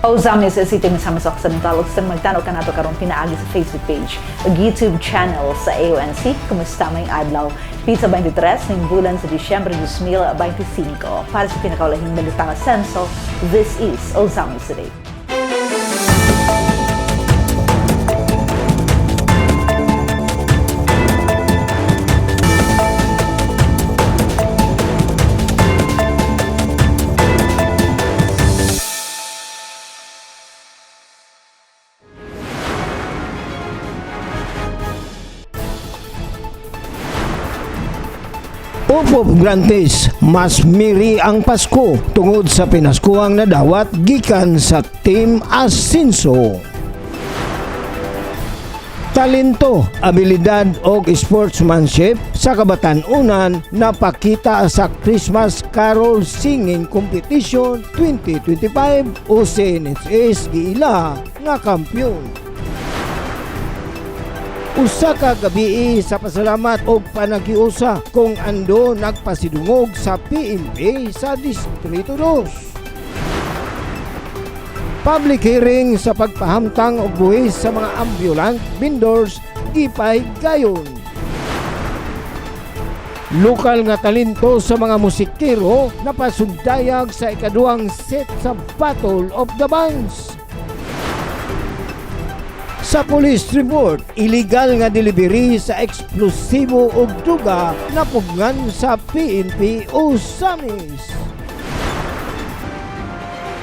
O Zamis City Misamis Occidental, sa magtanong ka nato karong pinaagi sa Facebook page ug YouTube channel sa AONC. Kumusta may adlaw? Pizza 23 ng bulan sa Disyembre 2025. Para sa pinakaulahing balitang asenso, this is Ozamis Today. Pop Grantes, mas miri ang Pasko tungod sa pinaskuhang nadawat gikan sa Team Asenso. Talento, abilidad o sportsmanship sa kabatan-unan napakita sa Christmas Carol Singing Competition 2025 o CNHS giila nga kampyon. Usa ka gabi sa pasalamat o panagiusa kung ando nagpasidungog sa PNP sa Distrito 2. Public hearing sa pagpahamtang og buhis sa mga ambulant vendors gipay gayon. Lokal nga talento sa mga musikero napasundayag sa ikaduhang set sa Battle of the Bands. Sa police report, illegal nga delivery sa eksplosibo o druga napugnan sa PNP o SAMIS.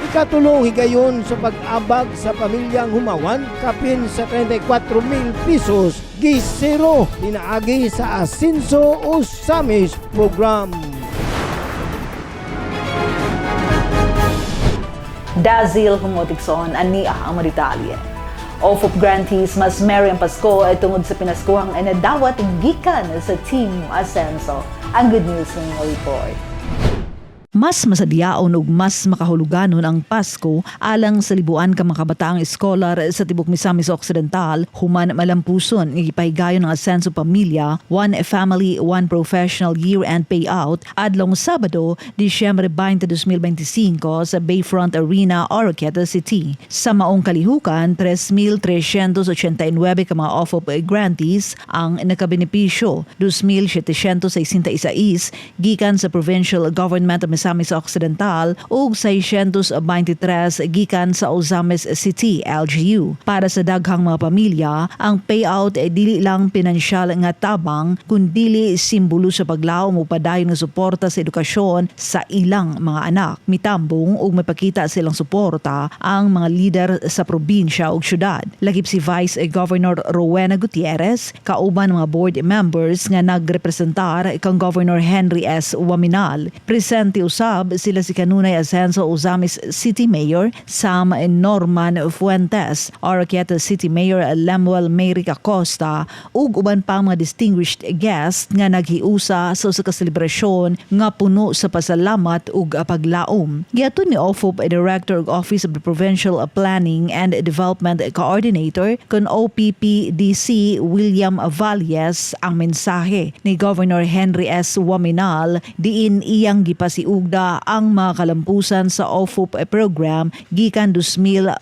Ikatulong higayon sa pag-abag sa pamilyang humawan kapin sa 34,000 pesos gisero pinaagi sa Asenso o SAMIS program. Dazil Humotikson, ania ang maritalye. OFOP grantees mas merry ang Pasko ay tungod sa pinaskuhang ay nadawat gikan sa Team Asenso. Ang good news ng report. Mas masadyaon ug mas makahuluganon ang Pasko alang sa libuan ka mga kabataang eskolar sa Tibok Misamis Occidental human malampuson ng ipahigayon ng Asenso Pamilya, One Family, One Professional Year-End Payout adlong Sabado, Disyembre 20, 2025 sa Bayfront Arena, Oroquieta City. Sa maong kalihukan, 3,389 ka mga OFOP grantees ang nakabenepisyo, 2,761 gikan sa Provincial Government of Misamis Occidental ug 623 gikan sa Ozamis City LGU. Para sa daghang mga pamilya, ang payout ay dili lang pinansyal nga tabang kundi simbolo sa paglaom o padayon nga suporta sa edukasyon sa ilang mga anak. Mitambong ug mapakita silang suporta ang mga lider sa probinsya ug syudad. Lagip si Vice Governor Rowena Gutierrez kauban mga board members nga nagrepresentar kang Governor Henry S. Waminal. Presente usab sila si kanunay Asenso Ozamis City Mayor Sam Norman Fuentes, Oroquieta City Mayor Lemuel Meric Acosta ug uban pang mga distinguished guests nga naghiusa sa usa ka selebrasyon nga puno sa pasalamat ug paglaom. Giaton ni OFOP Director of Office of the Provincial Planning and Development Coordinator kon OPPDC William Valles ang mensahe ni Governor Henry S. Waminal diin iyang gipasiugda ang mga kalampusan sa OFOP program gikan 2023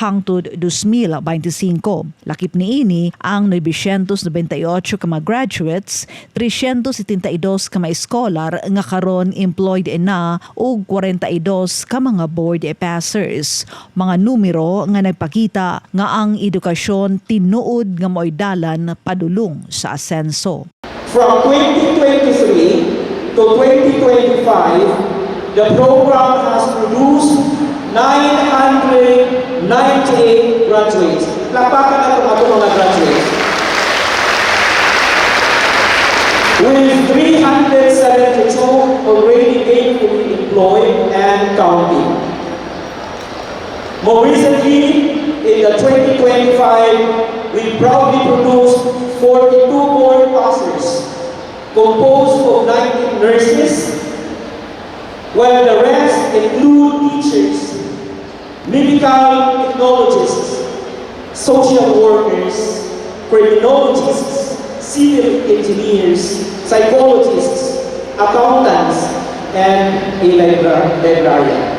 hangtod 2025. Lakip niini ang 998 ka mga graduates, 372 ka mga scholar nga karon employed na ug 42 ka mga board passers. Mga numero nga nagpakita nga ang edukasyon tinuod nga mo'y dalan padulong sa Asenso. From 2023 to 2025, the program has produced 998 graduates. Lapakan na itong mga graduates. With 372 already gainfully employed and counting. More recently, in the 2025, we proudly produced 42 board passers, composed of 19 nurses, while the rest include teachers, medical technologists, social workers, criminologists, civil engineers, psychologists, accountants, and a librarian.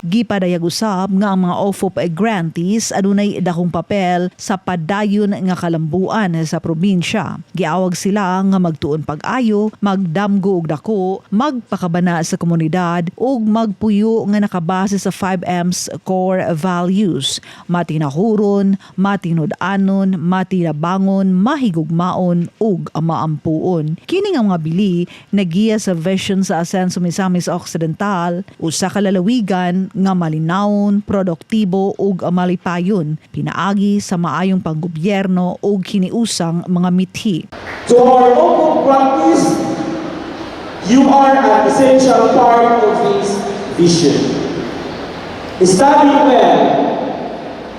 Gipadayag usab nga ang mga OFOP grantees adunay dakong papel sa padayon nga kalambuan sa probinsya. Giawag sila nga magtuon pag-ayo, magdamgo og dako, magpakabana sa komunidad ug magpuyo nga nakabase sa 5M's core values: matinahuron, matinud-anon, matinabangon, mahigugmaon ug maampuon. Kini nga mga bili nagiya sa vision sa Asenso Misamis Occidental, usa ka lalawigan nga malinawon, produktibo ug malipayon, pinaagi sa maayong panggobyerno ug kiniusang mga mithi. To our local practice, you are an essential part of this vision. Study well,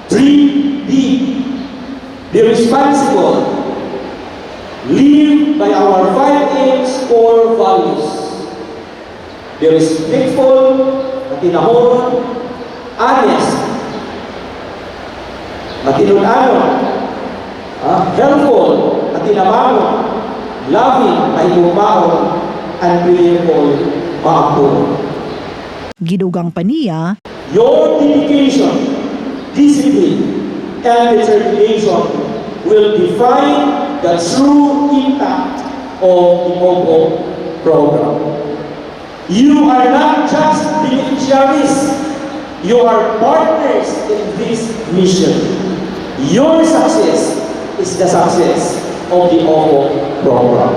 dream big, be responsible, live by our 5M's core values. Be respectful, matinahon, honest, matinud-anon, helpful, matinabangon, loving, mahigugmaon, and prayerful, maampunon. Gidugang pa niya, Your dedication, discipline, and determination will define the true impact of the OPO program. You are not just beneficiaries, you are partners in this mission. Your success is the success of the OPO program.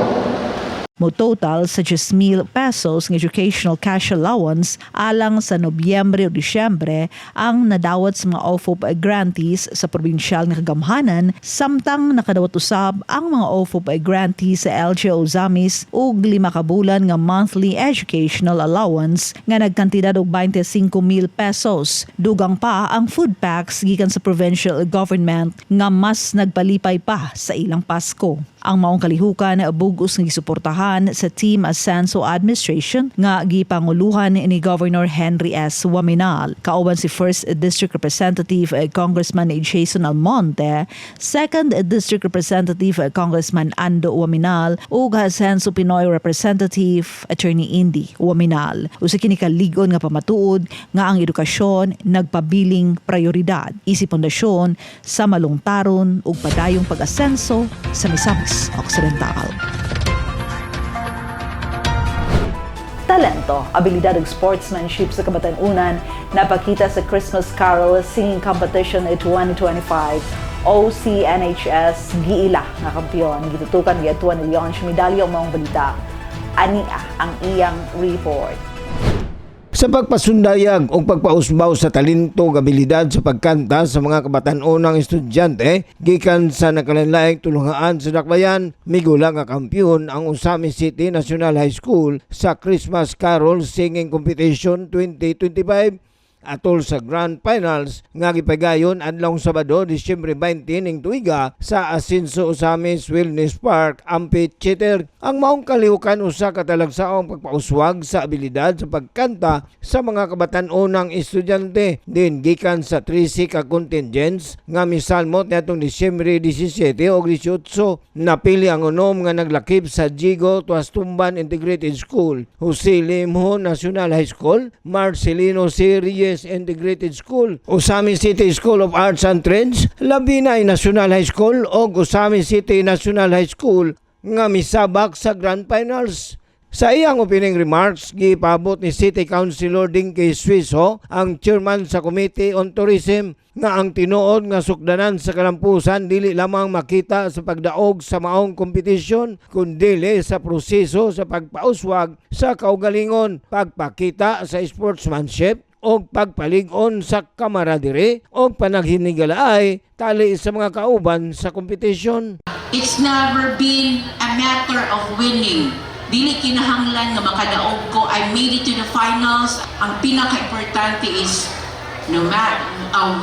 mo total sa 10,000 pesos ng educational cash allowance alang sa Nobyembre o Disyembre ang nadawat sa mga OFOP grantees sa probinsyal nga kagamhanan, samtang nakadawat usab ang mga OFOP grantees sa LGU Zamis ug 5 ka bulan nga monthly educational allowance nga nagkantidad og 25,000 pesos. Dugang pa ang food packs gikan sa provincial government nga mas nagpalipay pa sa ilang Pasko. Ang maong kalihukan bugos nga gisuportahan sa Team Asenso Administration nga gipanguluhan ni Governor Henry S. Waminal. Kauban si 1st District Representative Congressman Jason Almonte, 2nd District Representative Congressman Ando Waminal ug Asenso Pinoy Representative Attorney Indy Waminal. Usa kini kaligon nga pamatuod nga ang edukasyon nagpabiling prioridad. Isi pundasyon sa malungtaron ug padayong pag-asenso sa Misamis Occidental. Talento, abilidad ug sportsmanship sa kabatan-unan napakita sa Christmas Carol Singing Competition 2025. OCNHS giila nga kampiyon, gitutukan giatuan ni Leon medalya maong balita. Ania ang iyang report. Sa pagpasundayag o pagpausbaw sa talento ug abilidad sa pagkanta sa mga kabatan-onang estudyante gikan sa nakalanlaing tulungaan sa dakbayan, migula nga kampiyon ang Usami City National High School sa Christmas Carol Singing Competition 2025 atol sa Grand Finals nga gipagayon adlong Sabado, Disyembre 20 ning tuiga sa Asenso Usamis Wellness Park, Amphitheater. Ang maong kalihukan usa ka talagsaong pagpauswag sa abilidad sa pagkanta sa mga kabatan-onang estudyante din gikan sa 13 ka contingents nga misalmot niadtong Disyembre 17 o 18. Napili ang unom nga naglakip sa Jigo Tuastumban Integrated School, Jose Limon National High School, Marcelino Series Integrated School, Usami City School of Arts and Trades, Labinay National High School o Usami City National High School nga misabak sa Grand Finals. Sa iyang opening remarks, gipabot ni City Councilor Dinky Suizo, ang chairman sa Committee on Tourism, nga ang tinuod nga sukdanan sa kalampusan dili lamang makita sa pagdaog sa maong kompetisyon, kundi sa proseso sa pagpauswag sa kaugalingon, pagpakita sa sportsmanship o pagpalig-on sa kamaradire o panaghinigalaay tali sa mga kauban sa kompetisyon. It's never been a matter of winning. Dili kinahanglan nga makadaog ko, I made it to the finals. Ang pinaka-importante is no matter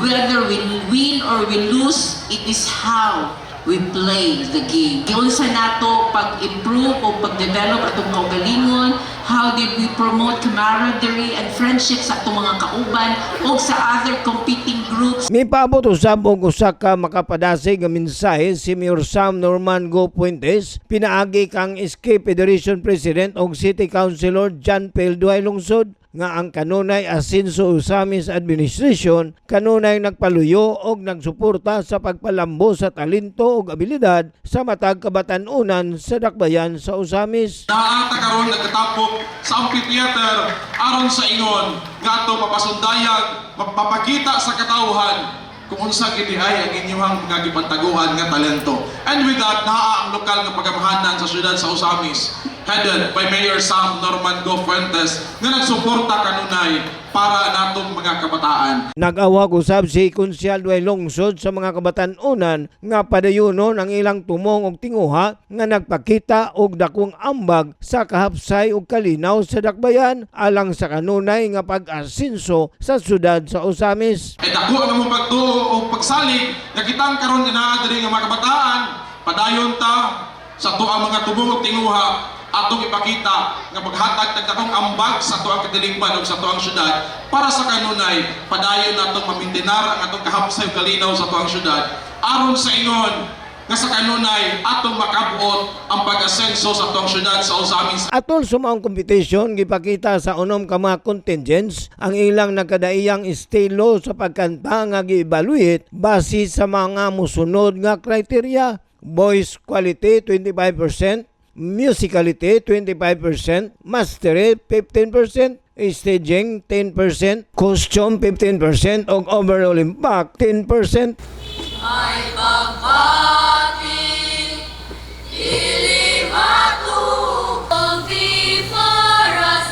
whether we win or we lose, it is how we play the game. Yun sa nato pag-improve o pag-develop atong kaugalingon, how did we promote camaraderie and friendship sa atong mga kauban o sa other competing groups. Mipabot usab og usa ka makapadasig nga mensahe si Mayor Sam Norman Go Puentes, pinaagi kang SK Federation President og City Councilor John Pel Duhay Lungsod, nga ang kanunay asenso Usamis Administration kanunay nagpaluyo og nagsuporta sa pagpalambo sa talento ug abilidad sa matag kabatan-unan sa dakbayan sa Usamis. Naata karon nagkatapok sa amphitheater aron sa ingon nga ato mapasundayag, mapapakita sa katawhan kung unsa kini ay ang inyong nga gipantaguhan nga talento. And with that, naa ang lokal nga pagamahanan sa syudad sa Usamis, headed by Mayor Sam Norman Go Fuentes, nga nagsuporta kanunay para natong mga kabataan. Nag-awag usab si Konsyal Dway Lungsod sa mga kabatan-unan nga padayunon ang ilang tumong og tinguha nga nagpakita og dakong ambag sa kahapsay ug kalinaw sa dakbayan alang sa kanunay nga pag-asenso sa syudad sa Usamis. E dako ang among pagtuo o pagsalig nga kitang karon nga naa diri nga mga kabataan, padayon ta sa tuang mga tumong og tinguha atong ipakita nga maghatag tagdakong ambag sa tuang kadilingban ug sa tuang syudad para sa kanunay padayon natong mamintinar ang atong kahapsay ug kalinaw sa tuang syudad aron sa ingon nga sa kanunay atong makabuot ang pag-asenso sa tuang syudad sa Usamis. Atol sa maong competition gipakita sa unom ka mga contingents ang ilang nagkadaiyang estilo sa pagkanta nga gi-evaluate base sa mga musunod nga criteria: voice quality 25%, musicality 25%, mastery 15%, staging 10%, costume 15% ug overall impact 10%. Ay pagbati, ilimatong for us,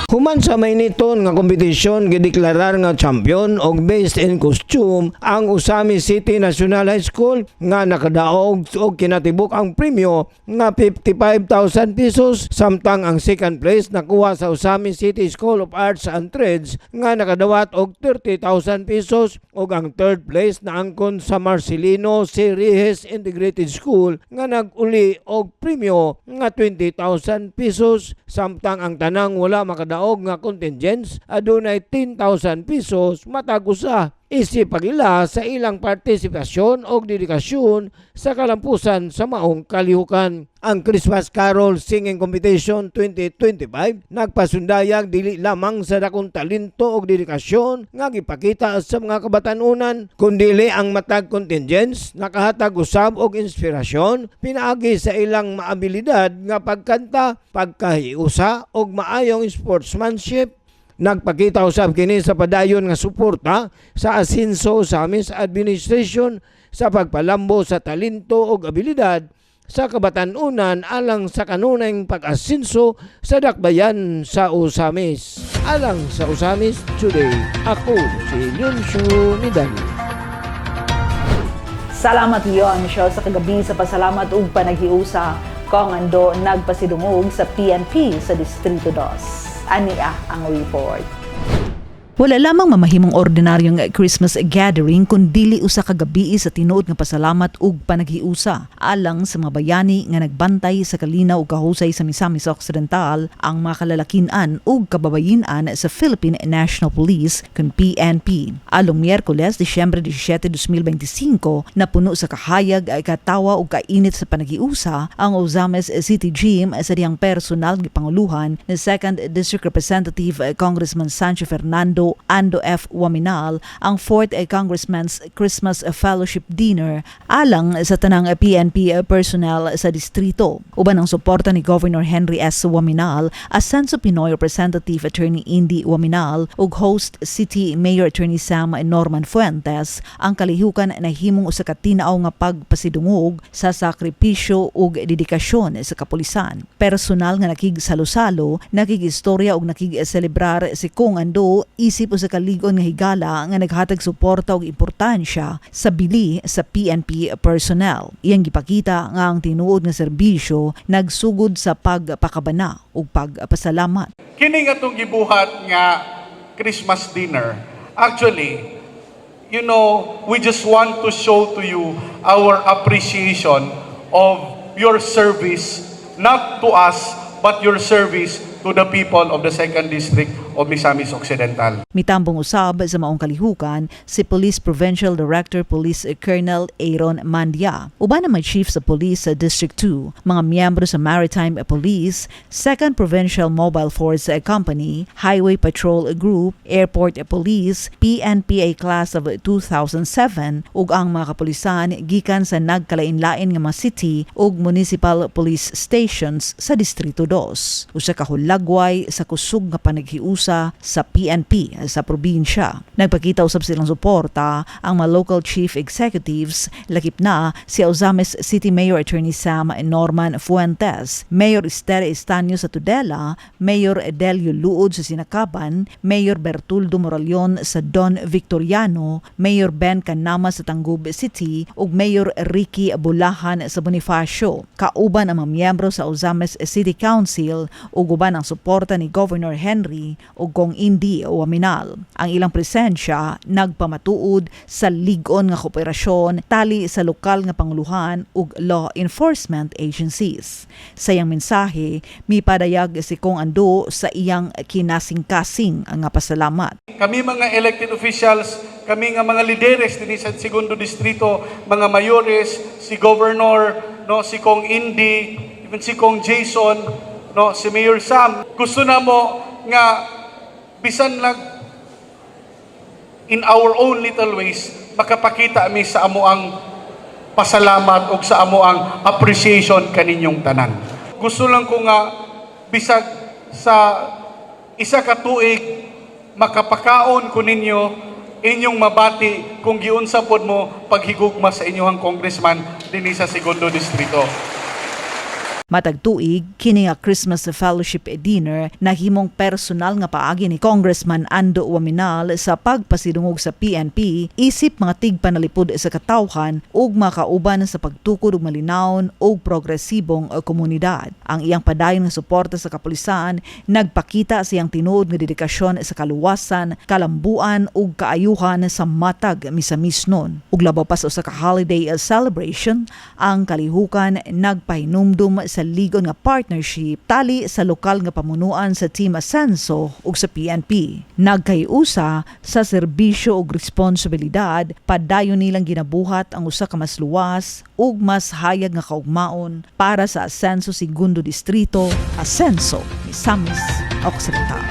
Human sa mainiton nga kompetisyon gideklarar nga champion og based in costume ang Usamis City National High School nga nakadaog og kinatibuk ang premyo nga 55,000 pesos, samtang ang second place nakuha sa Usamis City School of Arts and Trades nga nakadawat og 30,000 pesos ug ang third place naangkon sa Marcelino Sirijes Integrated School nga nag-uli og premyo nga 20,000 pesos, samtang ang tanang wala makadaog nga contingents adunay 10,000 pesos matag usa. Isip pagila sa ilang partisipasyon o dedikasyon sa kalampusan sa maong kalihukan. Ang Christmas Carol Singing Competition 2025 nagpasundayag dili lamang sa dakong talento o dedikasyon nga gipakita sa mga kabatanunan, kundi ang matag contingents nakahatag usab og inspirasyon pinaagi sa ilang maabilidad nga pagkanta, pagkahiusa og maayong sportsmanship. Nagpakita usab kini sa padayon nga suporta sa asenso Usamis Administration sa pagpalambo sa talento ug abilidad sa kabatanunan alang sa kanunayng pag-asenso sa dakbayan sa Usamis. Alang sa Usamis Today, ako si Leoncio Midani. Salamat yon siya sa kagabi sa pasalamat ug panaghiusa kung ando nagpasidungog sa PNP sa Distrito 2. Ania ang report. Wala lamang mamahimong ordinaryong Christmas gathering kundi usa ka gabi sa tinuod nga pasalamat ug panaghiusa alang sa mga bayani nga nagbantay sa kalinaw ug kahusay sa Misamis Occidental, ang mga kalalakinan ug kababayen-an sa Philippine National Police kun PNP. Along Miyerkules, Disyembre 17, 2025, napuno sa kahayag, katawa ug kainit sa panaghiusa ang Usamis City Gym sa diyang personal gipanguluhan ni 2nd District Representative Congressman Sancho Fernando Ando F. Waminal ang 4th Congressman's Christmas Fellowship Dinner alang sa tanang PNP personnel sa distrito. Uban ang suporta ni Governor Henry S. Waminal, Asenso Pinoy Representative Attorney Indy Waminal ug host City Mayor Attorney Sam Norman Fuentes, ang kalihukan na himong usa ka tinaaw nga pagpasidungog sa sakripisyo ug dedikasyon sa kapulisan. Personal nga nakig salo-salo, nakig-istorya ug nakig-selebrar si Kung Ando isip usa ka lig-on nga higala nga naghatag suporta og importansya sa bili sa PNP personnel. Iyang gipakita nga ang tinuod nga serbisyo nagsugod sa pagpakabana ug pagpasalamat. Kini nga itong gibuhat nga Christmas dinner, actually, we just want to show to you our appreciation of your service, not to us, but your service to the people of the 2nd District of Misamis Occidental. Mitambong usab sa maong kalihukan si Police Provincial Director Police Colonel Aaron Mandia. Uban naman Chief sa Police sa District 2, mga miyembro sa Maritime Police, 2nd Provincial Mobile Force Company, Highway Patrol Group, Airport Police, PNPA Class of 2007 ug ang mga kapulisan gikan sa nagkalain-lain nga mga city ug municipal police stations sa Distrito 2. Usa ka hulagway sa kusog nga panaghiusa sa PNP sa probinsya. Nagpakita usab silang suporta ang mga local chief executives, lakip na si Ozames City Mayor Attorney Sam Norman Fuentes, Mayor Esther Estanio sa Tudela, Mayor Edelio Luod sa Sinakaban, Mayor Bertuldo Moralion sa Don Victoriano, Mayor Ben Canama sa Tangub City ug Mayor Ricky Bulahan sa Bonifacio. Kauban ang mga miyembro sa Ozames City Council ug uban ang suporta ni Governor Henry o Kong Indi Waminal. Ang ilang presensya nagpamatuod sa lig-on nga kooperasyon tali sa lokal nga panguluhan ug law enforcement agencies. Sa iyang mensahe, mipadayag si Kong Ando sa iyang kinasing-kasing nga pasalamat. Kami mga elected officials, kami nga mga lideres din sa 2nd Distrito, mga mayores, si Governor, si Kong Indi, even si Kong Jason, si Mayor Sam, gusto na mo nga bisan lang in our own little ways makapakita mi sa amuang pasalamat o sa amuang appreciation kaninyong tanan. Gusto lang ko nga bisag sa isa ka tuig makapakaon ko ninyo inyong mabati kung giunsa pod mo paghigugma sa inyong congressman dinhi sa 2nd Distrito. Matag tuig, kini nga Christmas Fellowship Dinner nahimong personal nga paagi ni Congressman Ando Waminal sa pagpasidungog sa PNP isip mga tigpanalipod sa katawhan ug makauban sa pagtukod og malinawon ug progresibong komunidad. Ang iyang padayon nga suporta sa kapulisan nagpakita sa iyang tinuod nga dedikasyon sa kaluwasan, kalambuan ug kaayuhan sa matag misamisnon. Ug labaw pa sa usa ka holiday celebration, ang kalihukan nagpahinumdum sa ligon nga partnership tali sa lokal nga pamunuan sa Team Ascenso ug sa PNP. Nagkayusa sa serbisyo ug responsibilidad, padayon nilang ginabuhat ang usa ka mas luwas ug mas hayag nga kaugmaon para sa Ascenso 2nd Distrito, Ascenso, Misamis Occidental.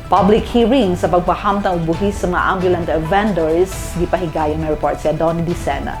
Public hearing sa pagpahamtang og buhis sa mga ambulant vendors, gipahigayon may report si Donnie Dicena.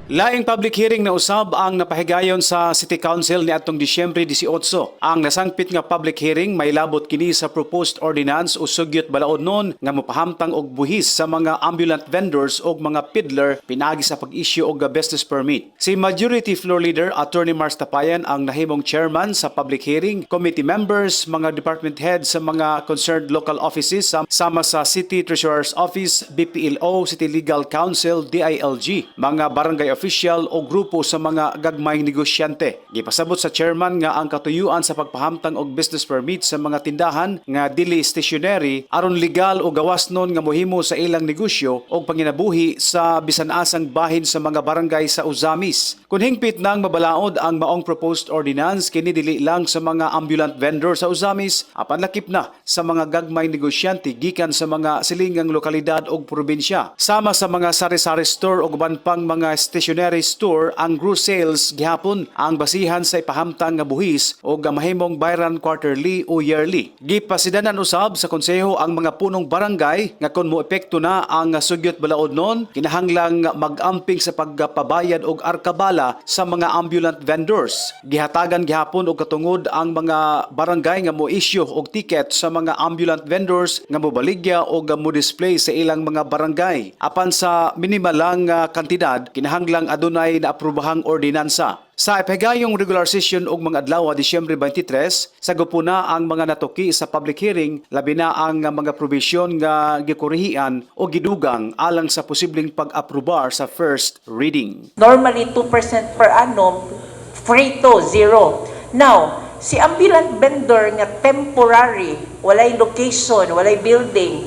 Laing public hearing na usab ang napahigayon sa City Council ni atong Disyembre 18. Ang nasangpit nga public hearing may labot kini sa proposed ordinance o sugyot balaodnon nga mopahamtang og buhis sa mga ambulant vendors o mga peddler pinagi sa pag-issue og business permit. Si Majority Floor Leader Attorney Mars Tapayan ang nahimong chairman sa public hearing. Committee members, mga department heads sa mga concerned local offices sama sa City Treasurer's Office, BPLO, City Legal Council, DILG, mga barangay official o grupo sa mga gagmayng negosyante. Gipasabot sa chairman nga ang katuyuan sa pagpahamtang og business permit sa mga tindahan nga dili stationary aron legal o gawasnon nga mohimo sa ilang negosyo o panginabuhi sa bisan asang bahin sa mga barangay sa Ozamis. Kung hingpit nang mabalaod ang maong proposed ordinance, kini dili lang sa mga ambulant vendor sa Ozamis, apan lakip na sa mga gagmayng negosyante gikan sa mga silingang lokalidad o probinsya. Sama sa mga sari-sari store o guban pang mga stationary store, ang gross sales gihapon ang basihan sa ipahamtang nga buhis o mahimong bayran quarterly o yearly. Gipasidanan usab sa konseho ang mga punong barangay nga kun moepekto na ang sugyot balaodnon, kinahanglang mag-amping sa pagpabayad og arkabala sa mga ambulant vendors. Gihatagan gihapon og katungod ang mga barangay nga mo-issue og ticket sa mga ambulant vendors nga mobaligya o mo-display sa ilang mga barangay. Apan sa minimal lang kantidad, kinahanglang adunay na aprobahang ordinansa. Sa ipahigayong regular session og mga adlaw Disyembre 23, sagupuna ang mga natuki sa public hearing, labi na ang mga probisyon nga gikorihian o gidugang alang sa posibleng pag-aprobar sa first reading. Normally 2% per annum, free to, zero. Now, si ambulant vendor nga temporary, walay location, walay building,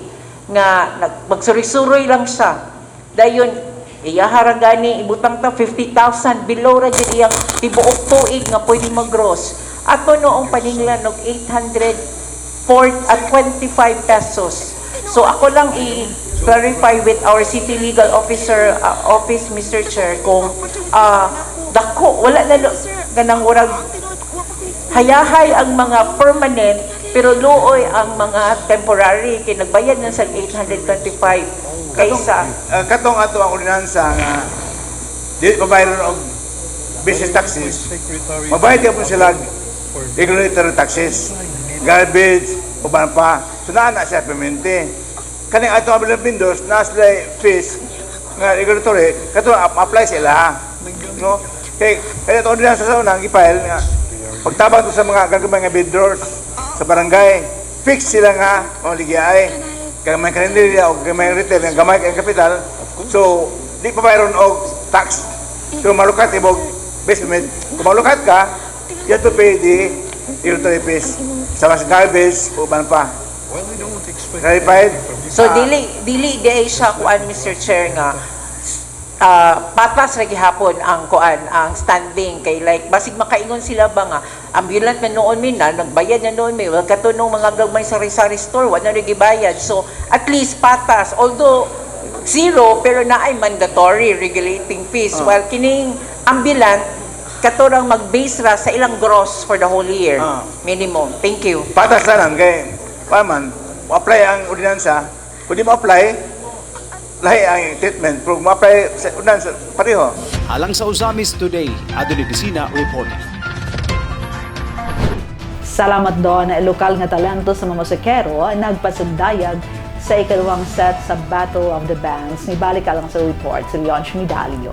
nga magsuri-suroy lang siya. Dayon, iyaharang gani, ibutang ta 50,000, below ra dyan iyang tibuok tuig nga pwede mag-gross. Ato noong paninglan og 825 pesos. So ako lang i-clarify with our City Legal Officer Office, Mr. Chair, kung dako, wala na ganang urag hayahay ang mga permanent, pero looy ang mga temporary, kinagbayad na sa 825 kaysa katong ato ang ordinansa nga di mabayaran og business taxes, mabayad po sila regulatory taxes, garbage, uban pa. So na siya permanente. Kaning ato ang vendors na sila fees nga regulatory, kato apply sila. No? Kaya ito ordinansa sa unang i-file nga pagtabang to sa mga gagamay nga vendors sa barangay, fix sila nga maligay. Gamay kalendarya o gamay retail, gamay ang kapital, so di pa mayroon og tax. So malukat ibog basement. Kung malukat ka, you have to pay the regulatory fees sa mas garbage o ban pa. Clarified? so dili di siya kuan, Mr. Chair, nga patas ra gihapon ang kuan, ang standing kay like basig makaingon sila ba nga ambulant na noon na nagbayad na noon wag katunong mga gagmay sa sari-sari store wala na gibayad, so at least patas, although zero pero naay mandatory regulating fees, while kining ambulant katurang mag-base ra sa ilang gross for the whole year minimum. Thank you. Patas na lang kay paman apply ang ordinansa, pwede mo apply lahi ang treatment, pero ma-apply sa ordinansa pareho. Alang sa Usamis Today, Adolfo Pisina report. Salamat doon, lokal nga talento sa mga musikero nagpasundayag sa ikalawang set sa Battle of the Bands. May balik ka lang sa report si Leon Schmidalio.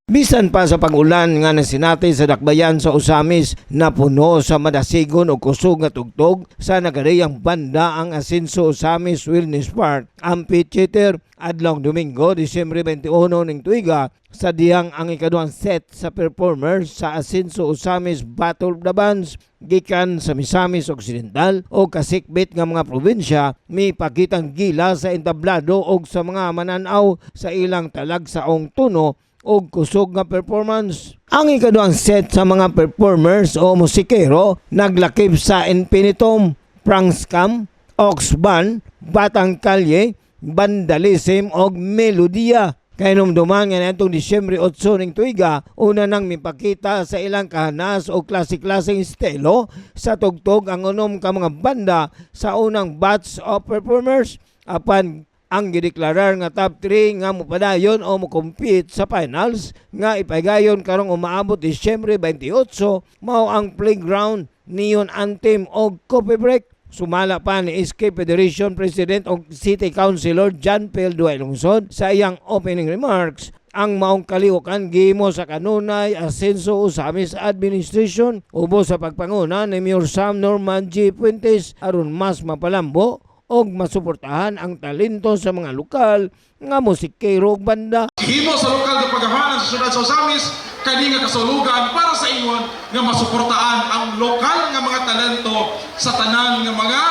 Bisan pa sa pag-ulan nga nasinati sa dakbayan sa Usamis, napuno sa madasigon o kusog nga tugtog sa nagariyang banda ang Asenso Usamis Wellness Park Amphitheater adlong Domingo, Disyembre 21 ning tuiga sa diyang ang ikaduhang set sa performers sa Asenso Usamis Battle of the Bands gikan sa Misamis Occidental o kasikbit nga mga probinsya, may pakitang gila sa entablado o sa mga mananaw sa ilang talagsaong tuno o kusog nga performance. Ang ikaduhang set sa mga performers o musikero naglakip sa Infinitum, Prangscam, Oxban, Batang Kalye, Vandalism o Melodia. Kay numduman nga natong Disyembre 8 ning tuiga, una nang mipakita sa ilang kahanas o klase-klaseng estilo sa tugtog ang unom ka mga banda sa unang batch of performers, apan ang gideklarar nga top 3 nga mopadayon o mo-compete sa finals nga ipahigayon karong umaabot Disyembre 28 mao ang Playground, Neon Anthem o Coffee Break. Sumala pa ni SK Federation President o City Councilor John Pel Duay Lungsod sa iyang opening remarks. Ang maong kalihukan gihimo sa kanunay Asenso Usamis Administration ubo sa pagpanguna ni Mayor Sam Norman G. Fuentes aron mas mapalambo og masuportahan ang talento sa mga lokal nga musikero ug banda. Himo sa lokal nga paghahanan sa syudad sa Usamis kani nga kasulugan para sa ingon nga masuportahan ang lokal nga mga talento sa tanan nga mga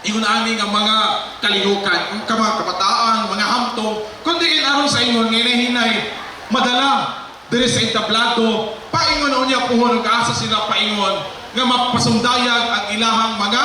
ingon ani nga mga kalihukan, ang mga kabataan, mga hamtong, kundi aron sa ingon nga hinay madala diri sa entablado paingon unya puhon kaasa sila paingon nga mapasundayag ang ilahang mga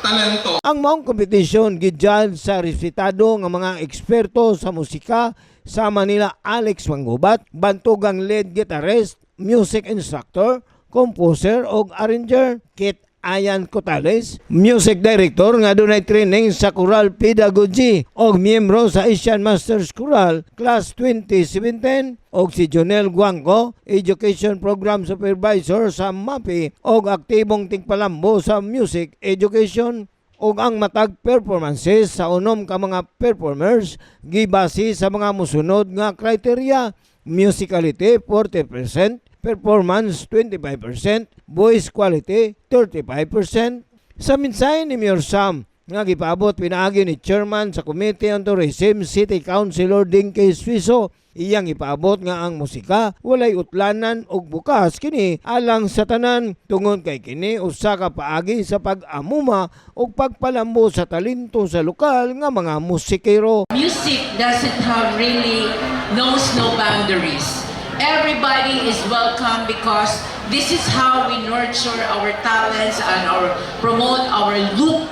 talento. Ang maong kompetisyon gidjudge sa respetado nga mga eksperto sa musika sa Manila Alex Manggubat, bantugang lead guitarist, music instructor, composer o arranger Kit Ayan Cotales, music director nga dunay training sa choral pedagogy og miyembro sa Asian Masters Choral Class 2017 og si Jonel Guangco, Education Program Supervisor sa MAPI og aktibong tingpalambo sa Music Education. Og ang matag performances sa unom ka mga performers gibase sa mga musunod nga kriteria: musicality 40%, performance 25%, voice quality 35%. Sa mensahe ni Mayor Sam nga gipaabot pinaagi ni Chairman sa Committee on Tourism City Councilor Dinky Suiso, iyang ipaabot nga ang musika walay utlanan og bukas kini alang sa tanan tungod kay kini usa ka paagi sa pag-amuma og pagpalambo sa talento sa lokal nga mga musikero. Music doesn't have really knows no boundaries. Everybody is welcome because this is how we nurture our talents and promote our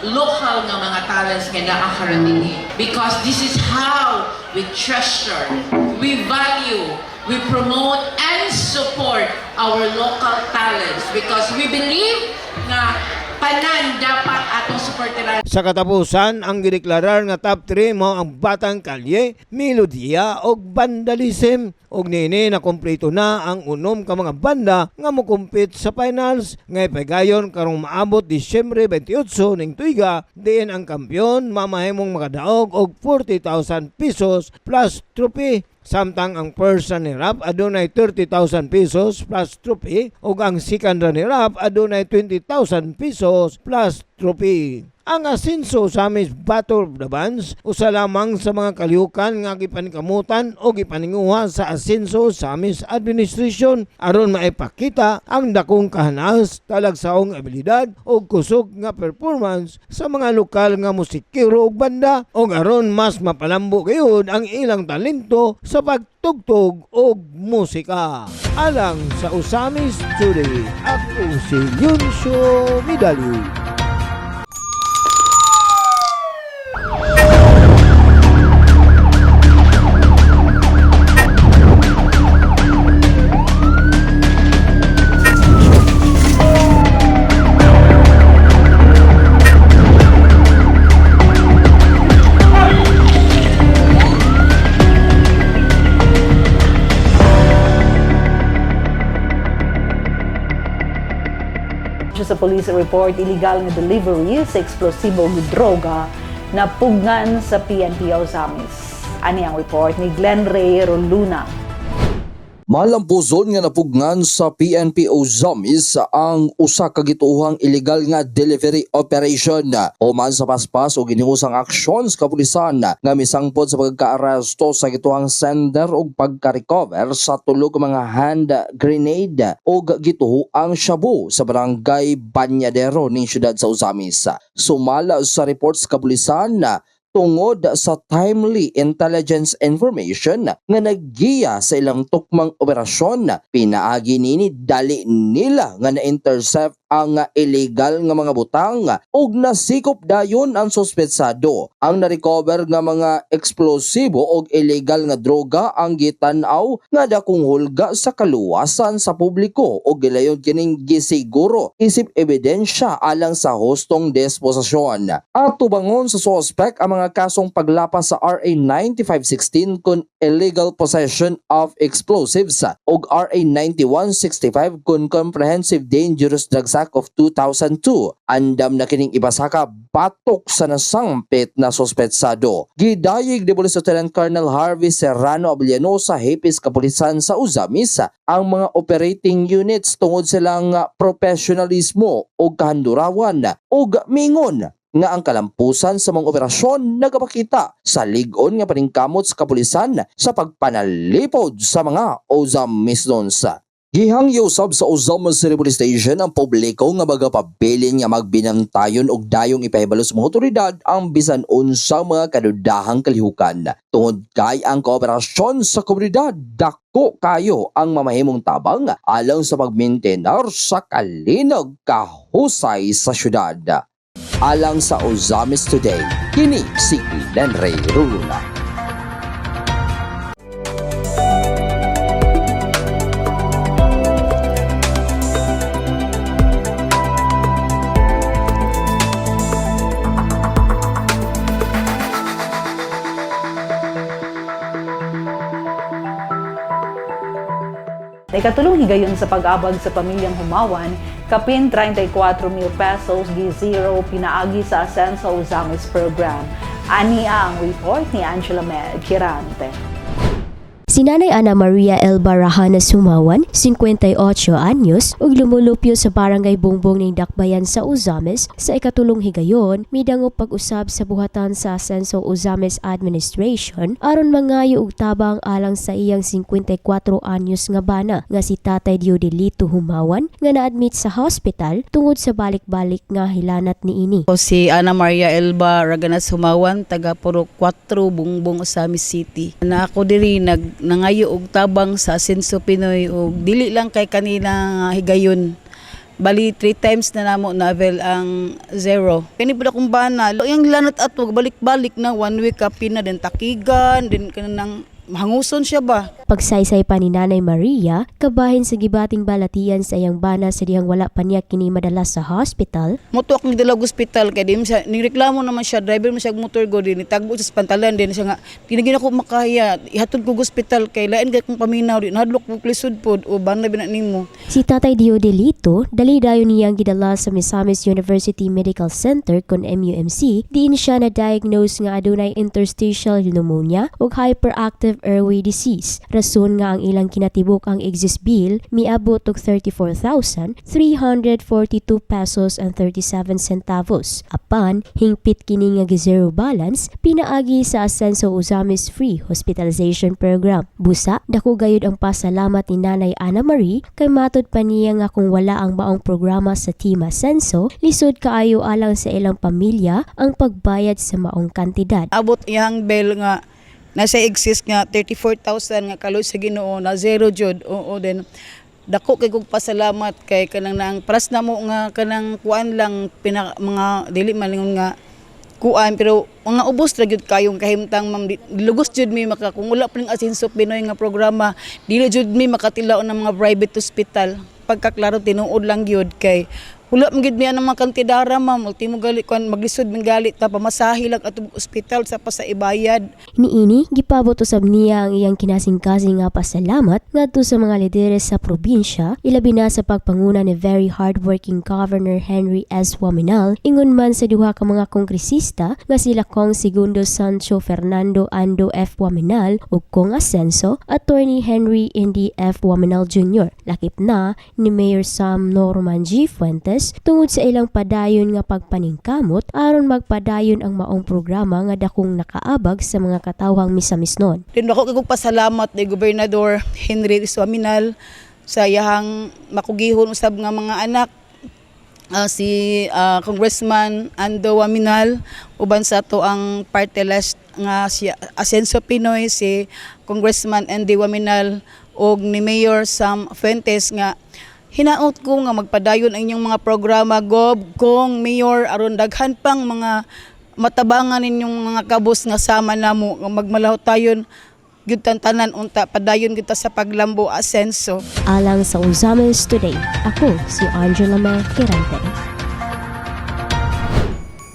local nga mga talents nga naakaraming. Because this is how we treasure, we value, we promote and support our local talents because we believe na panan dapat atong suportaran. Sa katapusan, ang gideklarar nga top 3 mao ang Batang Kalye, Melodía ug Vandalism. Og nini na kompleto na ang unom ka mga banda nga mokumpit sa finals nga ipagayon karong maabot Disyembre 28 ning tuiga, diin ang kampiyon mamahimong makadaog og 40,000 pesos plus trophy. Samtang ang first runner-up adunay 30,000 pesos plus trophy ug ang second runner-up adunay 20,000 pesos plus trophy. Ang asenso sa Miss Battle of the Bands usa lamang sa mga kalihukan nga gipanikamutan o gipaninguha sa asenso sa Miss Administration aron maipakita ang dakong kahanas, talagsaong abilidad o kusog nga performance sa mga lokal nga musikero ug banda o aron mas mapalambo gayud ang ilang talento sa pagtugtog og musika. Alang sa Usamis Today, ako si Yunsho Midali. Sa police report, illegal nga delivery sa eksplosibo ug droga na pugnan sa PNP Ozamis. Ani ang report ni Glenn Ray Roluna. Malampuzon nga napugnan sa PNP Ozamis ang usa ka gituohang illegal nga delivery operation human sa paspas o giniusang aksyon sa kapulisan nga misangpod sa pagka-aresto sa gituohang sender o pagka-recover sa tulo ka mga hand grenade o gituohang shabu sa barangay Banyadero ning siyudad sa Ozamis. Sumala sa reports sa kapulisan tungod sa timely intelligence information nga naggiya sa ilang tukmang operasyon, pinaagi nini dali nila nga na-intercept ang illegal nga mga butang ug nasikop dayon ang suspetsado. Ang na-recover nga mga eksplosibo ug illegal nga droga ang gitan-aw nga dakong hulga sa kaluwasan sa publiko ug gilayon kining gisiguro isip ebidensya alang sa hustong disposisyon. At tubangon sa suspect ang mga kasong paglapas sa RA 9516 kun illegal possession of explosives ug RA 9165 kun comprehensive dangerous drugs Act of 2002. Andam na kining ibasaka batok sa nasangpit na suspetsado. Gidayig ni Police Lieutenant Colonel Harvey Serrano Abellano sa Hipis Kapulisan sa Uzamis ang mga operating units tungod silang professionalismo o kahandurawan o mingon nga ang kalampusan sa mga operasyon nagapakita sa ligon nga paningkamot sa kapulisan sa pagpanalipod sa mga Ozamis Donsa. Gihangyo sab sa Ozamis City Police Station ang publiko nga magapabilin nga magbinangtayon og dayong ipahibalo sa mga otoridad ang bisan unsang mga kadudahang kalihukan. Tungod kay ang kooperasyon sa komunidad, dako kayo ang mamahimong tabang alang sa pagmaintenar sa kalinog kahusay sa syudad. Alang sa Ozamis Today, kini si Glenn Ray Roluna. Ikatulong higayon sa pag-abag sa pamilyang Humawan, kapin 34,000 pesos gi-zero pinaagi sa Asenso Ozamis program. Ani ang report ni Angela Kirante. Si Nanay Ana Maria L. Barahana Sumawan, 58 anyos, ug lumulupyo sa barangay Bongbong ning Dakbayan sa Uzames sa ikatulong higayon, midangop pag-usab sa buhatan sa Asenso Uzames Administration aron mangayo og tabang alang sa iyang 54 anyos nga bana nga si Tatay Diodelito Humawan nga na-admit sa hospital tungod sa balik-balik nga hilanat niini. Si Ana Maria Elba Raganas Humawan, taga Puro 4, Bongbong, Osamis City. Na ako diri nangayo og tabang sa Asenso Pinoy og dili lang kay kanina higayon. Bali 3 times na namo na-avail ang 0. Kani pud akong bana, yung lanat ato balik-balik na 1 week kapi na din takigan, din kanang hanguson siya ba? Pagsaysay pa ni Nanay Maria, kabahin sa gibating balatian sa iyang bana sa dihang wala pa niya kini madala sa hospital. Moto akong dalag hospital kay di siya nireklamo naman siya, driver mo siya motor go din itagbo sa pantalan din siya nga kinigina ko makaya ihatod ko hospital kay lain kay kung paminaw din hadlok ko lisod pod o bana bina nimo. Si Tatay Diodelito dali dayon niyang gidala sa Misamis University Medical Center kon MUMC, diin siya na diagnose nga adunay interstitial pneumonia ug hyperactive airway disease. Rason nga ang ilang kinatibok ang exist bill miabot og 34,342 pesos and 37 centavos. Apan hingpit kini nga zero balance pinaagi sa Asenso Uzames Free Hospitalization Program. Busa dako gayud ang pasalamat ni Nanay Ana Marie kay matud pa niya nga kung wala ang maong programa sa Team Asenso, lisod kaayo alang sa ilang pamilya ang pagbayad sa maong kantidad. Abot iyang bill nga nasa exist nga 34,000 nga kaloy sa Ginoo na 0 jud. Oo din. Dako kay kog pasalamat kay kanang nang pras namo nga kanang kuan lang mga dili malingon nga kuan pero mga ubos ra gyud kayong kahimtang ma'am lugos jud mi maka kung wala pa ning Asenso Pinoy nga programa dili jud mi makatilaw ng mga private hospital. Pagkaklaro tinuod lang gyud kay wala magid niya ng mga kantidara ma'am, ultimo gali kon maglisod ng galit ta pamasahe lang atong ospital sa pa sa ibayad. Niini gipabot usab niya ang iyang kinasing-kasing nga pasalamat ngadto sa mga lideres sa probinsya, ilabi na sa pagpanguna ni very hardworking Governor Henry S. Waminal, ingon man sa duha ka mga kongresista nga sila Kong Segundo Sancho Fernando Ando F. Waminal ug Kong Asenso, Attorney Henry Indy F. Waminal Jr. Lakip na ni Mayor Sam Norman G. Fuentes tungod sa ilang padayon nga pagpaningkamot aron magpadayon ang maong programa nga dakong nakaabag sa mga katawhang misamisnon. Din ako kay pasalamat ni Gobernador Henry S. Waminal sa iyang makugihon usab nga mga anak si Congressman Ando Waminal uban sa to ang party list nga si Asenso Pinoy si Congressman Andy Waminal og ni Mayor Sam Fuentes nga hinaot ko nga magpadayon ang inyong mga programa Gob, Kong, Mayor, aron daghan pang mga matabangan ninyong mga kabos nga sama namo nga magmalaw tayon gyud tanan unta padayon kita sa paglambo Asenso. Alang sa Uzames Today, ako si Angela May Quirante.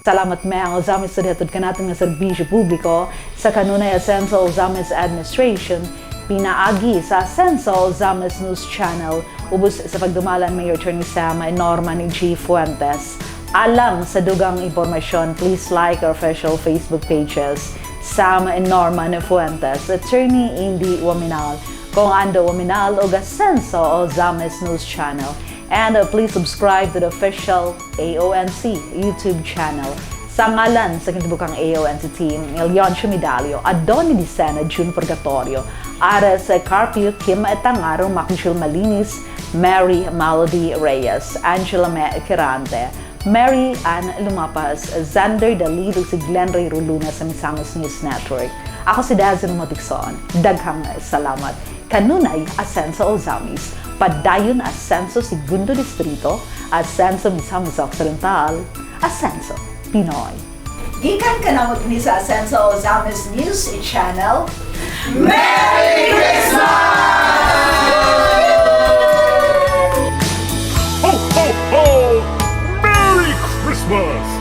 Salamat me ang Uzames Today atod kanaton nga serbisyo publiko sa kanunay Asenso Uzames Administration pinaagi sa Asenso Uzames News Channel ubos sa pagdumalan Mayor Attorney Sam Norman G. Fuentes. Alang sa dugang impormasyon, please like our official Facebook pages, Sam Norman Fuentes, Attorney Indy Waminal, Kong Ando Waminal, ug Asenso Uzames News Channel. And please subscribe to the official AONC YouTube channel. Sa ngalan sa kinatibukang AONC team, Leoncio Medalio, Adoni Dicena, June Purgatorio, Ares Carpio, Kim Etangaro, Macuchil Malinis, Mary Malody Reyes, Angela Me Quirante, Mary Ann Lumapas, Xander Dalido, si Glenn Ray Ruluna sa Misamis News Network. Ako si Dazen Motikson. Daghang salamat. Kanunay Asenso Uzames, padayon Asenso Segundo Distrito, Asenso Misamis Occidental, Asenso Pinoy. Gikan ka na ni sa Asenso Uzames News Channel. Merry Christmas! Ho, ho, ho! Merry Christmas!